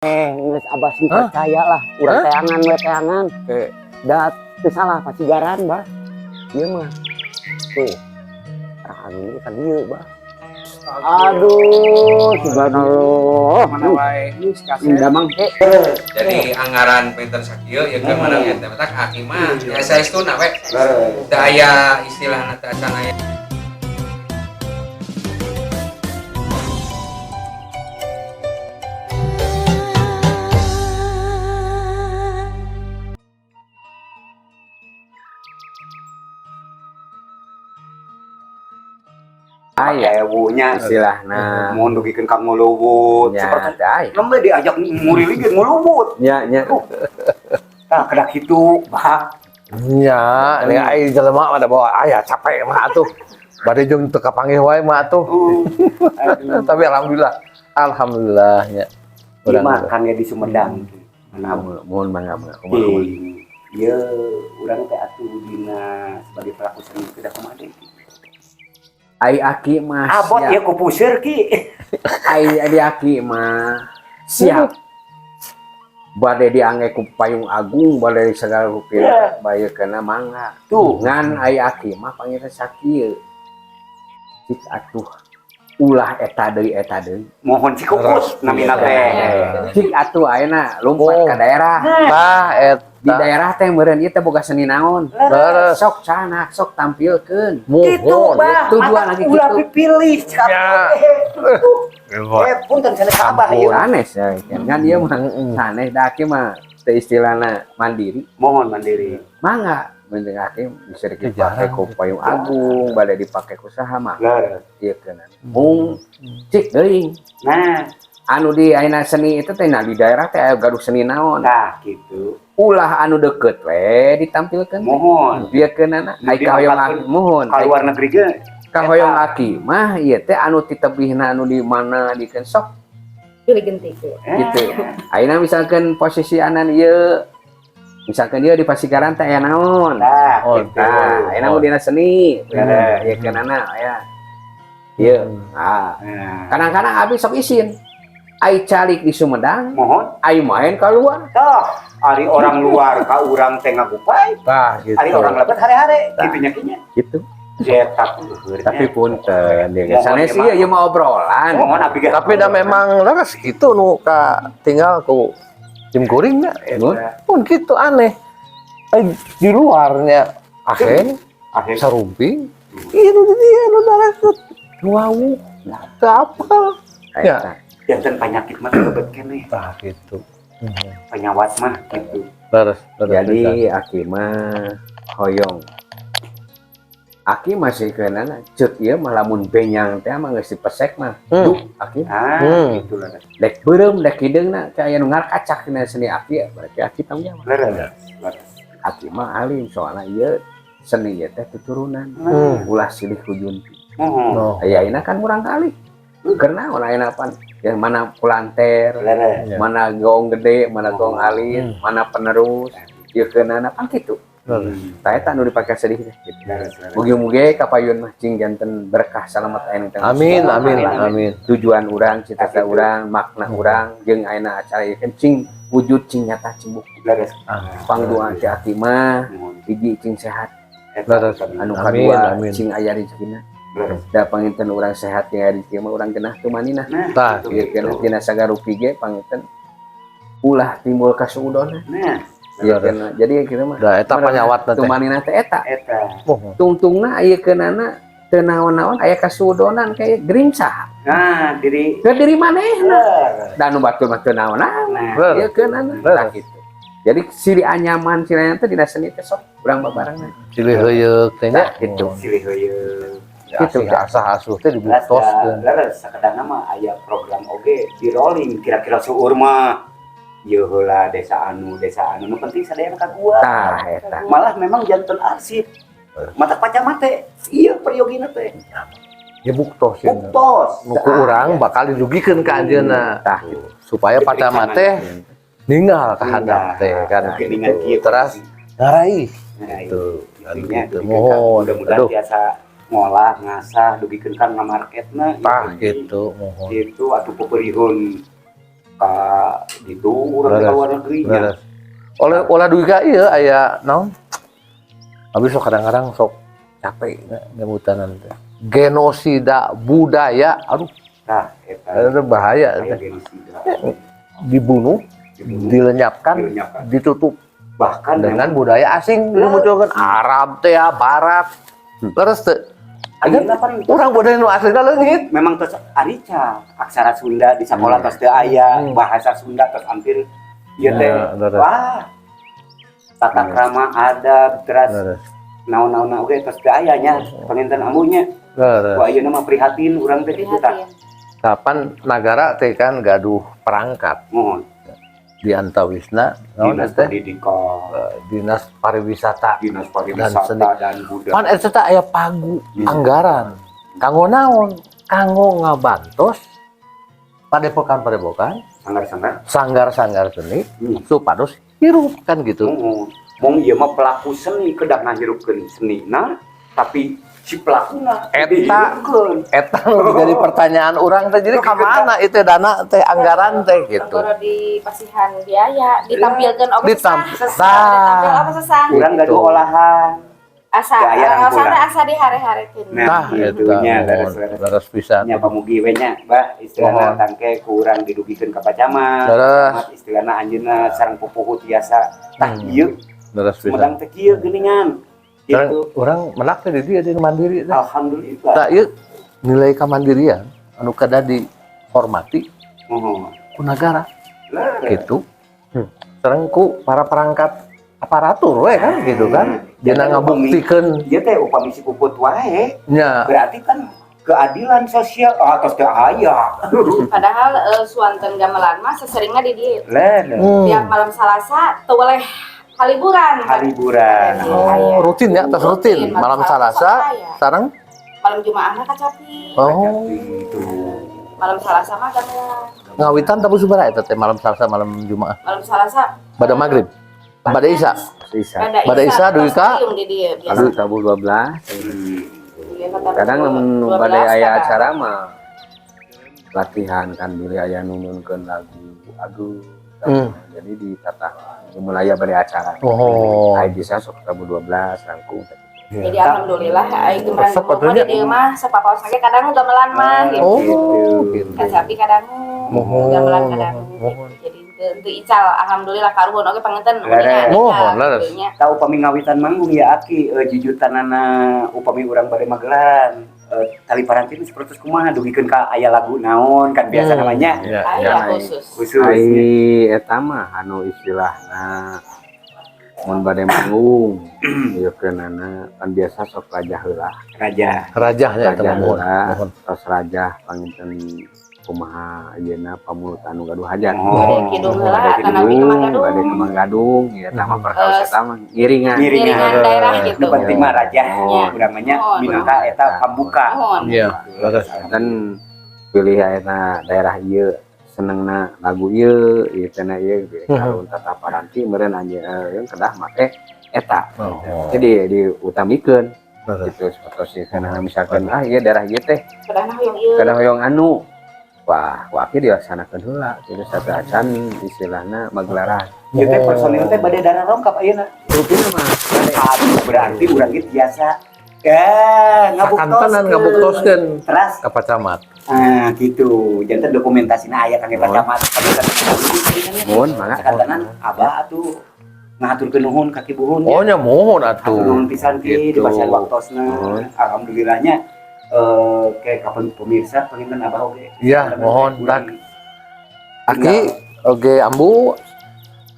Nges abas percaya lah, urang teangan we teangan. Da teu salah pasigaran, Bah. Ieu mah. Tuh. Ini kan ieu, Bah. Aduh, subhanallah. Mana wae geus kasih. Damang teh. Jadi anggaran pinter sakieu ya ke mana ya teh tak aki mah ya saestuna we. Da aya istilahna teh acan aya. Aya Ewunya istilahna. mun dugikeun ka ngulubut Ya, seperti da aya. lembe diajak nguri geus ngulubut. Nya. Tah kedak kitu, Bah. Ya, ini ai jelema ada bawa aya capek mah atuh. Bade jeung teu kapanggih wae mah atuh. Tapi alhamdulillah ya. Dimakan ya di Sumedang. Mohon mangga. Ieu urang teh atuh dina sebagai pelaku seni kedah kumaha. Ai aki mah. Abot ya ku puseur ki. Ai aki mah siap. Bade diangge ku payung agung, bade segala rupiah Yeah. bayekeunna mangga. Tuh. Ngan ai aki mah panggilna sakieu. Cik atuh ulah eta deui. Mohon cikukus namina teh. Cik atuh ayeuna lompat ka daerah. Tah Di daerah teh meureun ieu teh boga seni naon. Leres. Sok canak, sok tampilkeun. Gitu, Bah. tujuan lagi Ulah gitu. dipilih. Ya. Punten sana Abah ieu. Sanes ya, kan dia mah sanes da aki mah teu istilahna mandiri. Mohon mandiri. Mangga penting aki bisa dipake ku payung agung, bade dipake ku saha mah. Leres. Ieu keuna. Mung cik deui. Nah, Anu di ayeuna seni itu teh nah di daerah teh aya gaduh seni naon. nah gitu. Ulah anu deukeut we ditampilkeun. Mohon. Bieu keunana ai kahoyong aki mohon. Ka luar negeri ge. Kahoyong aki mah ieu teh anu titebihna anu di mana dikeun sok pilih gentik ya. gitu. Ayeuna misalkan posisi anan ieu misalkan dia di Pasigaran teh aya naon. Nah, Oh, gitu. Nah, ayeuna mah dina seni. Bener. Ieu keunana aya. Ieu. Nah, Nah, kadang-kadang abi sok isin. Ai calik di Sumedang, mohon. ai main ka luar. Toh, ari orang luar ka urang teh ngagupay. Tah gitu. Ari orang lebet hare-hare kitu nya kinya. Gitu. Cetak Tapi punten dia Mohon, sanes ya, ieu mah obrolan. Mohon abi ge. Tapi da memang leres gitu nu ka tinggal ku tim kuringnya. Pun gitu aneh. Di luarnya akhir Akhir sarumpi. Ieu nu di dieu nu darekut. Wow. Teu apa. Ya. janten penyakit mah lebet keneh. Tah gitu. Penyawat mah gitu. Leres. Jadi aki mah hoyong. Aki masih keunana ceut ieu mah lamun benyang teh mah geus dipesek mah. Duh, aki Ah, gitu lah. dek beureum dek hideungna teh aya nu ngarkacak dina seni aki berarti aki tanggung jawab. Leres. Aki mah alim soalna ieu seni ieu teh tuturunan. Ulah silih kujunti. Mohon. No. Ayeuna kan urang kali. Karena ayeuna pan yang mana pulanter, Leres. mana gong gede, mana gong alim, mana penerus. Ieu keunana pan kitu. Tah eta nu dipake sedih gitu. Mugi-mugi kapayun mah cing janten berkah salamet aya nu teh. Amin. Tujuan urang, cita-cita urang, makna urang jeung ayeuna acara ieu cing wujud cing nyata cing bukti. Leres. Pangdoa ti ati mah hiji cing sehat, Leres. anu Amin, kadua amin. cing aya rezekina. Leres. Da panginten urang sehat jeung aya rezeki mah urang genah teu manina. Tah Ieu keuna tina sagarupi ge panginten ulah timbul kasuudona. Nah, Ieu keuna jadi kitu mah. da eta panyawatna Teu teh. manina teh eta. eta. Tungtungna ieu keunana teu naon-naon aya kasuudonan kayak geringsah. Nah, diri Ke diri manehna. Leres. Da nu batur mah teu naon-naon. Nah, Ieu keunana tah kitu. Jadi siri anyaman silanya teh dina seni teh sok urang babarengna. Cilih heuyeuk teh nya. Gitu. silih heuyeuk. Gitu, Gitu asah-asuh teh Leres. dibutoskeun. Leres. Sakadangna mah aya program oge di rolling kira-kira seueur mah. Ieu heula desa anu. Nu penting sadaya ka gua. Tah eta. Malah memang janten arsip. Mata paca mate. Ieu periogina teh. Ya buktos ya. Buktos. Nu ku urang bakal dirugikeun ka anjeunna. Tah Supaya pacama teh ninggal ka handap teh kan. Oke, ningan kieu. Terus ngarai. Nah, Tuh, intinya gitu. dugikeun Mohon. ka- mudah-mudahan Aduh. biasa ngolah ngasah dugikeun ka ngamarketna. Tah gitu mohon. Itu atuh peperihun ka gitu urang ke luar negerinya. Beres. Oleh olah duit ka ieu aya naon? Habis sok kadang-kadang sok capek nyebutan teh. Genosida budaya, aduh, Tah eta itu bahaya aya teh. genosida. Dibunuh, dilenyapkan, Dilenyapkan. ditutup Bahkan dengan budaya asing dulu munculkan Arab teh ya, Barat. Terus teh ayeuna pan urang budaya nu aslina leungit. memang tos arica aksara Sunda di sekolah tos teu aya, bahasa Sunda tos hampir ieu teh. Ya, bener. Wah. Tata krama adab teras Beres. naon-naon oge tos teu aya nya panginten ambunya. Beres. Wah ayeuna mah prihatin urang teh kitu tah. Prihatin. Kapan negara teh kan gaduh perangkat Mohon di antawisna naon dinas teh pendidikan, dinas pariwisata dinas dan pariwisata seni. dan budaya. Pan eta aya pagu anggaran kanggo naon? Kanggo ngabantos padepokan Sanggar-sanggar. sanggar-sanggar seni Hmm. supados hirup kan gitu. Mong ieu mah pelaku seni kedah ngahirupkeun senina, tapi si pelakuna Eta. dihirupkeun. Eta nu jadi pertanyaan orang teh jadi ka mana itu dana teh anggaran teh gitu. Anggara di pasihan biaya ditampilkan oke Ditampil- ditampil apa sesang Urang Gitu. gaduh olahan. asa Gaya rangkulan. asa dihare-harekeun. Nah, Tah itunya, eta leres-leres. leres pisan. Nya pamugi we nya, Bah, istilahna Mohon. tangke ku urang didugikeun ka pacamat. Leres. Pacamat istilahna anjeunna sareng pupuhu tiasa. Tah ieu Leres Sumedang pisan. teh kieu geuningan. Orang Gitu. orang menak teh di dia di mandiri teh. Alhamdulillah. Tak ieu nilai kemandirian anu kada dihormati Mohon. ku negara Leres. gitu. Sareng ku para perangkat aparatur we kan gitu kan. Dina ngabuktikeun Ieu teh upami si puput wae, nya berarti kan keadilan sosial atas teh aya. Padahal suanten gamelan mah seseringna di dieu. Leres. Tiap malam Salasa teu boleh haliburan. Haliburan. oh rutin ya tas rutin Rutin, malam malam Salasa Salasa, ya. sareng Malam Jumaah mah kacapi. oh Itu. Malam Salasa mah gamelan. ngawitan tapi sabaraha eta teh malam Salasa malam Jumaah Malam Salasa pada maghrib pada Isya Bisa. Pada Isya, duit ka? kostum di dieu Kalau biasa. tabu 12. Iya, kata Kadang dua- lamun 12 badai aya kadang. acara mah latihan kan dulu aya nununkeun lagu aduh. Jadi ditata mulai bari acara. Oh. Ai bisa sok tabu 12 rangkung. Jadi alhamdulillah itu merang Resep mah atunya. di dieu mah sapapaos ge kadang gamelan mah gitu. Oh, gitu. Kacapi kadang Mohon, gamelan kadang mohon. gitu. Jadi teu ical alhamdulillah karuhun oge panginten Leres. Mohon, leres. Tahu upami ngawitan manggung ya Aki jujutanana upami urang bade magelan tali parantin seperti kumaha dugikeun ka aya lagu naon kan biasa namanya Ya, Aya ya. khusus. khusus Ai eta mah anu istilahna mun bade manggung ieu keunana kan biasa sok raja heula. raja Rajahnya eta Raja mohon. heula, Mohon. tos raja panginten kumaha ayeuna pamulut anu gaduh hajat. Oh. Bade kidung heula Bade atanapi kemang gadung. bade kemang gadung, ya tama perkaos eta mah ngiringan. Ngiringan daerah gitu. nu penting mah raja Ya. uramanya Mohon. minangka eta pambuka Mohon. Iya, leres. Dan pilih ayeuna daerah ieu senengna lagu ieu, ieu cenah ieu kalau tata paranti meureun anjeun kedah make eta. Oh. Jadi diutamikeun Leres. gitu seperti karena misalkan ieu daerah ieu teh Kadang hoyong ieu. kadang hoyong anu wah wakil dilaksanakan heula jadi satu acan istilahna magelaran ieu teh personil teh bade dana rongkap ayeuna rutin mah aduh berarti urang ge biasa Sakantenan ngabuktoskeun teras ka pacamat. gitu jantan dokumentasina aya kangge pacamat mohon mangga sakantenan abah atuh ngaturkeun nuhun kaki buhun Oh nya mohon Atur nuhun atuh. pisan ki di Gitu. basian waktosna Mohon. alhamdulillahnya kayak kapan pemirsa pengen abah oge Iya, mohon Urang tak. Aki oge ambu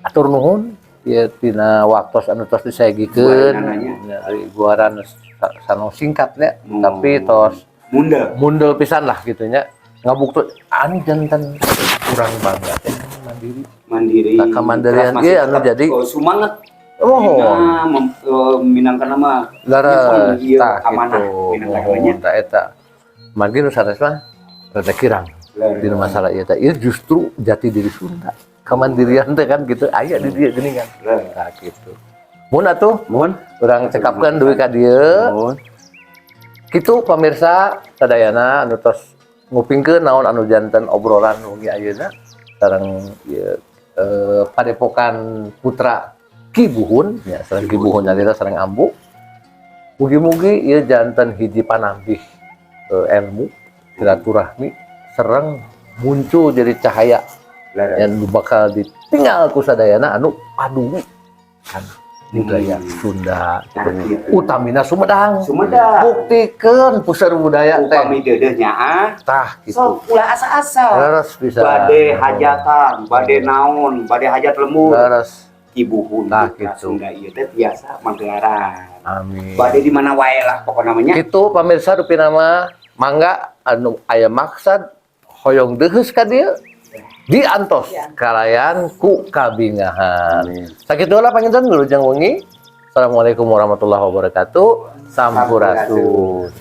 atur nuhun ieu tina waktos anu tos disegikeun. Buaranananya. Ya, ari buaran sano singkat nya, Hmm. tapi tos munda mundel pisan lah gitu nya. Ngabuktu anu janten kurang bangga teh mandiri. mandiri Tak kamandirian Teras ge masih anu tetap, jadi sumanget oh minangkan nama leres Ieu tah amanah gitu. minangkan Mohon ta eta. Manggi nu saresna rada kirang di masalah ieu teh. Ieu justru jati diri Sunda. Kamandirian teh kan gitu aya di dieu geuningan. Tah gitu. Mun atuh mohon urang cekapkeun duwi ka dieu. mohon Kitu pamirsa sadayana anu tos ngupingkeun naon anu janten obrolan wengi ayeuna. sareng ieu Padepokan Putra Ki Buhun ya sareng Ki Buhun nyarita sareng Ambu. Mugi-mugi ieu janten hiji panambih ilmu silaturahmi sareng muncul jadi cahaya yang bakal ditinggal ku sadayana anu paduli kan budaya Sunda utamina Sumedang. Buktikeun puseur budaya teh upami deudeuh nyaah tah gitu. sok ulah asa-asa Leres bisa. bade hajatan bade naon bade hajat lembur Leres. Kibuhun Nah, Putra gitu. Sunda ieu teh biasa magelaran Amin. bade di mana wae lah pokoknya namanya Itu pamirsa rupi nama mangga anu aya maksud hoyong deuheus ka dieu diantos kalayan ku kabingahan. Sakitu lah panginten wilujeng wengi. Assalamualaikum warahmatullahi wabarakatuh. Sampurasun.